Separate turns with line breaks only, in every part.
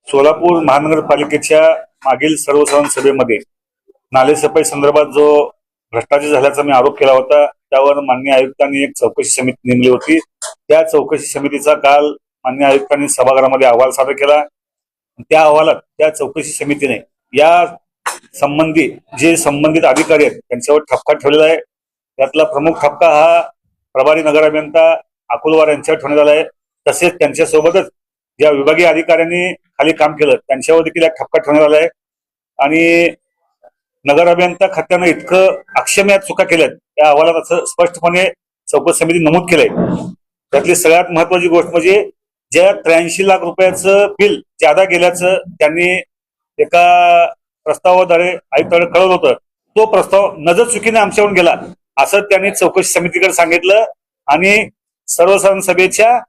सोलापूर महानगरपालिकेच्या मागील सर्वसाधारण सभेमध्ये नालेसफाई संदर्भात जो भ्रष्टाचार झाल्याचा मी आरोप केला होता, त्यावर माननीय आयुक्तांनी एक चौकशी समिती नेमली होती। त्या चौकशी समितीचा काल माननीय आयुक्तांनी सभागृहामध्ये अहवाल सादर केला। त्या अहवालात त्या चौकशी समितीने या संबंधित अधिकारी आहेत त्यांच्यावर ठपका ठेवलेला आहे। त्यातला प्रमुख ठपका हा प्रभारी नगर अभियंता अकुलवार यांच्यावर ठेवण्यात आला आहे। तसेच त्यांच्यासोबतच ज्या विभागीय अधिकाऱ्यांनी खाली काम केलं त्यांच्यावर देखील एक ठपका ठेवण्यात आला आहे। आणि नगर अभियंता खात्यानं इतकं अक्षम्य चुका केल्यात त्या अहवालात असं स्पष्टपणे चौकशी समिती नमूद केलंय। त्यातली सगळ्यात महत्वाची गोष्ट म्हणजे ज्या 83 लाख रुपयाचं बिल ज्यादा गेल्याचं त्यांनी एका प्रस्तावाद्वारे आयुक्तांकडे कळवलं होतं, तो प्रस्ताव नजर चुकीने आमच्याकडून गेला असं त्यांनी चौकशी समितीकडे सांगितलं। आणि सर्वसाधारण सभेच्या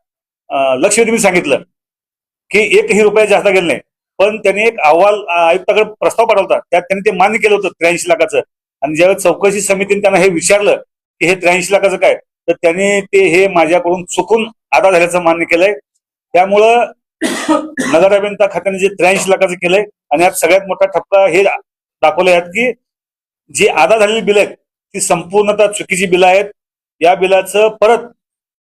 लक्षवेधी सांगितलं की एकही रुपया जास्त गेला नाही, पण त्यांनी एक अहवाल आयुक्ताकडे प्रस्ताव पाठवला, त्यात त्यांनी ते मान्य केलं होतं 83 लाखाचं। आणि ज्यावेळेस चौकशी समितीने त्यांना हे विचारलं की हे 83 लाखाचं काय, तर त्यांनी ते हे माझ्याकडून चुकून अदा झाल्याचं मान्य केलंय। त्यामुळं नगर अभियंता खात्याने जे 83 लाखाचं केलंय आणि यात सगळ्यात मोठा ठपका हे दाखवले आहेत की जी अदा झालेली बिल आहेत ती संपूर्णतः चुकीची बिलं आहेत। या बिलाचं परत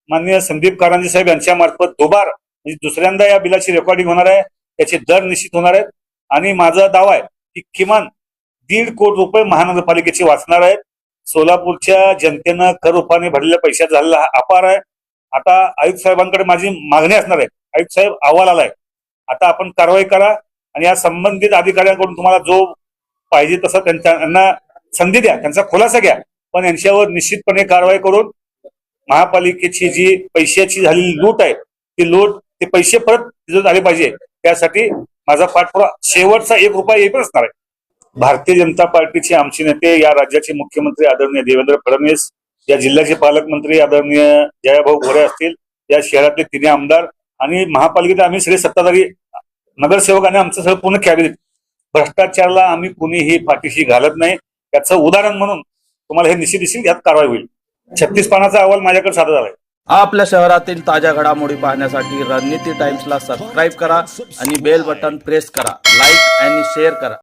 माननीय संदीप कारंजे साहेब यांच्या मार्फत दुबार म्हणजे दुसऱ्यांदा या बिलाची रेकॉर्डिंग होणार आहे, त्याचे दर निश्चित होणार आहेत। आणि माझा दावा आहे की किमान 1.5 कोटी रुपये महानगरपालिकेचे वाचणार आहेत। सोलापूरच्या जनतेनं कर रूपाने भरलेल्या पैशात झालेला हा अपार आहे। आता आयुक्त साहेबांकडे माझी मागणी असणार आहे, आयुक्त साहेब अहवाल आलाय, आता आपण कारवाई करा आणि या संबंधित अधिकाऱ्यांकडून तुम्हाला जो पाहिजे तसं त्यांना संधी द्या, त्यांचा खुलासा घ्या, पण यांच्यावर निश्चितपणे कारवाई करून महापालिकेची जी पैशाची झालेली लूट आहे ते पैसे परत आले पाहिजे, त्यासाठी माझा पाठपुरा शेवटचा 1 रुपया येत असणार आहे। भारतीय जनता पार्टीचे आमचे नेते, या राज्याचे मुख्यमंत्री आदरणीय देवेंद्र फडणवीस, या जिल्ह्याचे पालकमंत्री आदरणीय जयाभाऊ गोरे असतील, या शहरातले 3 आमदार आणि महापालिकेत आम्ही सगळे सत्ताधारी नगरसेवक आणि आमचं सगळं पूर्ण कॅबिनेट, भ्रष्टाचाराला आम्ही कुणीही पाठीशी घालत नाही। त्याचं उदाहरण म्हणून तुम्हाला हे निश्चित दिसेल, यात कारवाई होईल। 36 पानाचा अहवाल माझ्याकडे सादर झालाय।
आपल्या शहरातील ताज्या घडामोडी पाहण्यासाठी रणनीती टाइम्सला सबस्क्राईब करा आणि बेल बटन प्रेस करा, लाईक आणि शेअर करा।